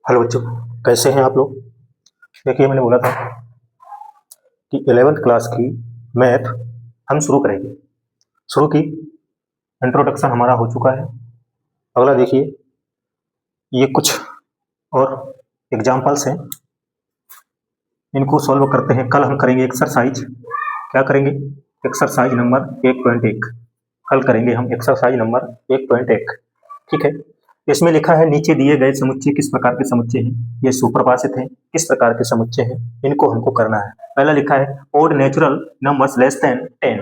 Hello बच्चों, कैसे हैं आप लोग। देखिए, मैंने बोला था कि 11th क्लास की मैथ हम शुरू करेंगे। शुरू की, इंट्रोडक्शन हमारा हो चुका है। अगला देखिए, ये कुछ और एग्जाम्पल्स हैं, इनको सॉल्व करते हैं। कल हम करेंगे एक्सरसाइज। क्या करेंगे? एक्सरसाइज नंबर 1.1 कल करेंगे हम एक्सरसाइज नंबर 1.1। ठीक है। इसमें लिखा है नीचे दिए गए समुच्चय किस प्रकार के समुच्चय हैं। ये सुपरभाषित हैं, किस प्रकार के समुच्चय हैं, इनको हमको करना है। पहला लिखा है odd natural numbers less than 10,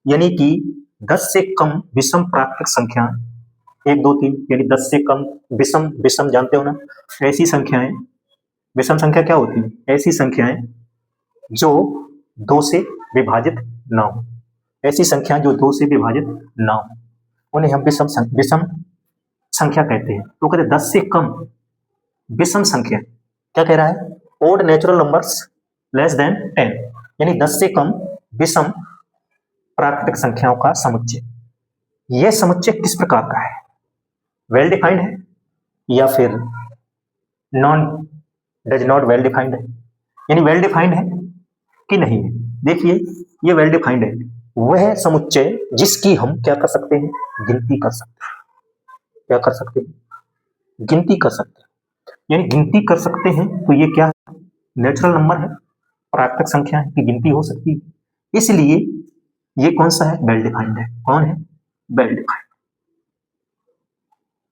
यानी कि 10 से कम विषम प्राकृतिक संख्या 1 2 3, यानी 10 से कम विषम। विषम जानते हो ना, ऐसी संख्याएं। विषम संख्या क्या होती है? ऐसी संख्याएं जो 2 से विभाजित ना हो। ऐसी संख्या जो 2 से विभाजित ना हो, उन्हें हम विषम संख्या कहते हैं। तो कहते 10 से कम विषम संख्या। क्या कह रहा है? Odd natural numbers less than 10, यानी 10 से कम विषम प्राकृतिक संख्याओं का समुच्चय। यह समुच्चय किस प्रकार का है? वेल डिफाइंड है या फिर non does not well defined है? यानी वेल डिफाइंड है कि नहीं है। देखिए, ये वेल डिफाइंड है। वह समुच्चय जिसकी हम क्या कर सकते हैं? गिनती कर सकते हैं। क्या कर सकते हैं? गिनती कर सकते हैं। यानी गिनती कर सकते हैं, तो ये क्या है? नेचुरल नंबर है, प्राकृतिक संख्या है कि गिनती हो सकती है। इसलिए ये कौन सा है? वेल डिफाइंड है। कौन है? Well defined.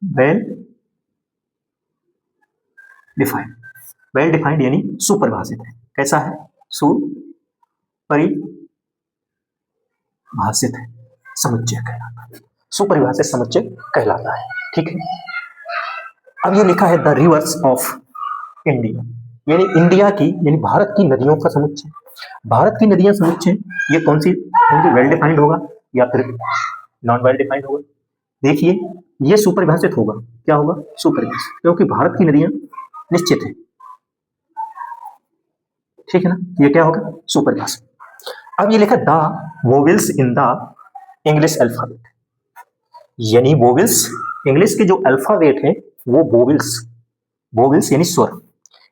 Well defined. Well defined यानी सुपरिभाषित है। कैसा है? सुपरिभाषित है, समुच्चय कहलाता है। सुपरिभाषित समुच्चय कहलाता है। ठीक है। अब ये लिखा है द रिवर्स ऑफ इंडिया, यानी इंडिया की, यानी भारत की नदियों का समुच्चय। भारत की नदियां समुच्चय ये कौन सी होंगी? वेल डिफाइंड होगा या फिर नॉन वेल डिफाइंड होगा? देखिए, ये सुपरिभाषित होगा। क्या होगा? सुपरिभाषित, क्योंकि भारत की नदियां निश्चित है। ठीक है ना, ये क्या होगा? सुपरिभाषित। अब ये लिखा the vowels in the English alphabet, यानी वोवेल्स, इंग्लिश के जो अल्फाबेट है वो वोवेल्स। वोवेल्स यानी स्वर।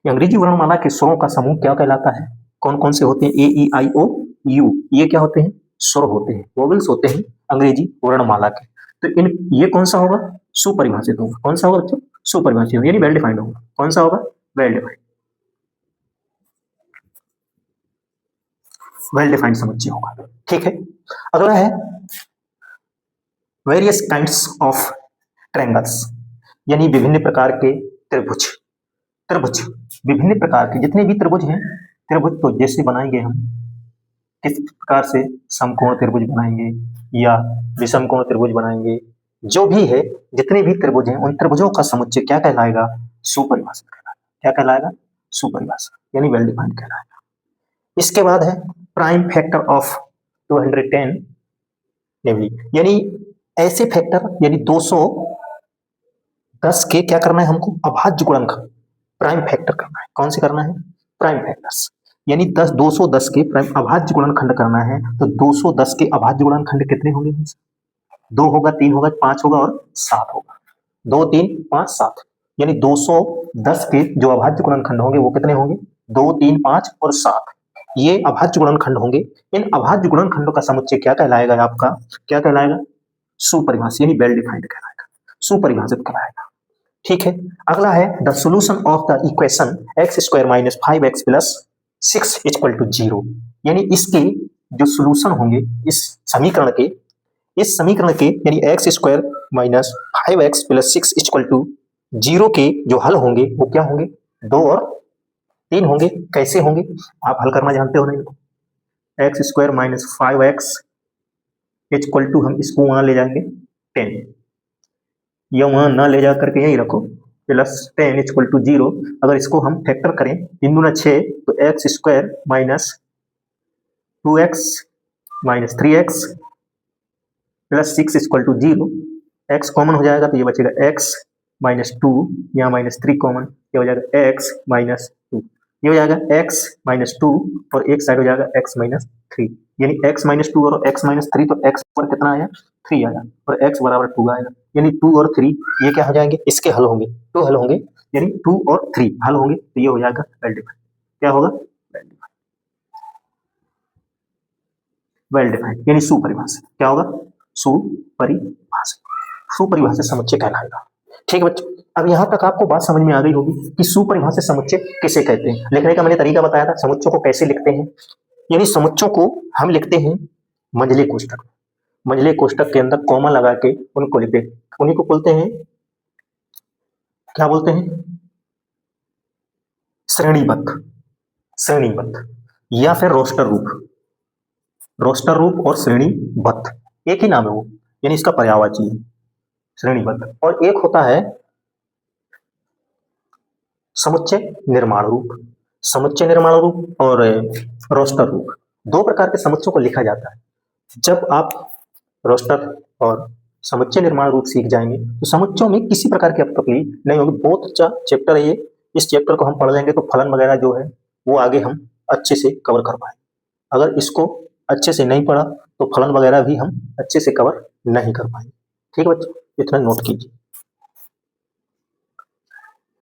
अंग्रेजी वर्णमाला के स्वरों का समूह क्या कहलाता है? कौन कौन से होते हैं? ए ई आई ओ यू, ये क्या होते हैं? स्वर होते हैं, वोवेल्स होते हैं अंग्रेजी वर्णमाला के। तो इन ये कौन सा होगा? सुपरिभाषित होगा। कौन सा होगा बच्चों? सुपरिभाषित, यानी वेल डिफाइंड होगा। कौन सा होगा? Well defined. वेल डिफाइंड समुच्चय होगा। ठीक है। अगला है वेरियस काइंड्स ऑफ ट्रायंगल्स, यानी विभिन्न प्रकार के त्रिभुज। त्रिभुज, विभिन्न प्रकार के जितने भी त्रिभुज हैं, त्रिभुज तो जैसे बनाएंगे हम, किस प्रकार से समकोण त्रिभुज बनाएंगे या विषमकोण त्रिभुज बनाएंगे, जो भी है, जितने भी त्रिभुज हैं, उन त्रिभुजों का समुच्चय क्या कहलाएगा? सुपरिभाषित कहलाएगा। क्या कहलाएगा? सुपरिभाषित, यानी वेल डिफाइंड कहलाएगा। इसके बाद है प्राइम फैक्टर ऑफ 210, यानी ऐसे फैक्टर, यानी 210 के क्या करना है हमको? अभाज्य गुणनखंड, प्राइम फैक्टर करना है। कौन से करना है? प्राइम फैक्टर्स, यानी 210 के प्राइम अभाज्य गुणनखंड करना है। तो 210 के अभाज्य गुणनखंड कितने होंगे? 2 होगा, 3 होगा, 5 होगा और 7 होगा। 2 3 5 7, यानी 210 के जो अभाज्य गुणनखंड होंगे वो कितने होंगे? 2 3 5 और 7, ये अभाज्य गुणनखंड होंगे। इन अभाज्य गुणनखंडों का समुच्चय क्या कहलाएगा? आपका क्या कहलाएगा? सुपरिभाषित, यानी वेल डिफाइंड कहलाएगा, सुपरिभाषित कहलाएगा। ठीक है। अगला है the solution of the equation x² - 5x + 6 = 0, यानी इसके जो सोल्यूशन होंगे इस समीकरण के, यानी x² - 5x + 6 = 0 के जो हल होंगे वो क्या होंगे? 2 और 3 होंगे। कैसे होंगे? आप हल करना जानते हो नहीं? x² - 5x = हम इसको वहां ले जाएंगे 10, या वहां ना ले जा करके यही रखो, +10 = 0। अगर इसको हम फैक्टर करें, 3 दूना 6, तो x² - 2x - 3x + 6 = 0। x common हो जाएगा तो ये बचेगा x - 2, यहाँ -3 कॉमन, ये हो जाएगा x - 2, ये हो जाएगा x - 2 और एक साइड हो जाएगा x - 3, यानी x - 2 और x - 3, तो x पर कितना आया? 3 आया और x = 2 आएगा, यानी 2 और 3 ये क्या हो जाएंगे? इसके हल होंगे। तो हल होंगे, यानी 2 और 3 हल होंगे तो ये हो जाएगा वेल डिफाइंड। क्या होगा? Well defined. वेल डिफाइंड यानी सुपरिभाषित। क्या होगा? सुपरिभाषित। सुपरिभाषित समुच्चय कहलाएगा। ठीक है बच्चों, अब यहाँ तक आपको बात समझ में आ गई होगी कि सुपरिभाषित समुच्चय किसे कहते हैं। लिखने का मैंने तरीका बताया था, समुच्चयों को कैसे लिखते हैं। यानी समुच्चयों को हम लिखते हैं मंझले कोष्ठक। मंझले कोष्ठक के अंदर कॉमा लगा के उनको लिखते हैं। उन्हीं को बोलते हैं, क्या बोलते हैं? श्रेणीबद्ध। श्रेणीबद्ध या फिर रोस्टर रूप। रोस्टर रूप और श्रेणीबद्ध एक ही नाम है वो, यानी इसका पर्यायवाची है श्रेणीबद्ध। और एक होता है समुच्चय निर्माण रूप। समुच्चय निर्माण रूप और रोस्टर रूप, दो प्रकार के समुच्चयों को लिखा जाता है। जब आप रोस्टर और समुच्चय निर्माण रूप सीख जाएंगे तो समुच्चयों में किसी प्रकार की आपको तकलीफ नहीं होगी। बहुत अच्छा चैप्टर है ये। इस चैप्टर को हम पढ़ लेंगे तो फलन वगैरह जो है वो आगे हम अच्छे से कवर कर पाएंगे। अगर इसको अच्छे से नहीं पढ़ा तो फलन वगैरह भी हम अच्छे से कवर नहीं कर पाएंगे। ठीक है बच्चों, इतना नोट कीजिए।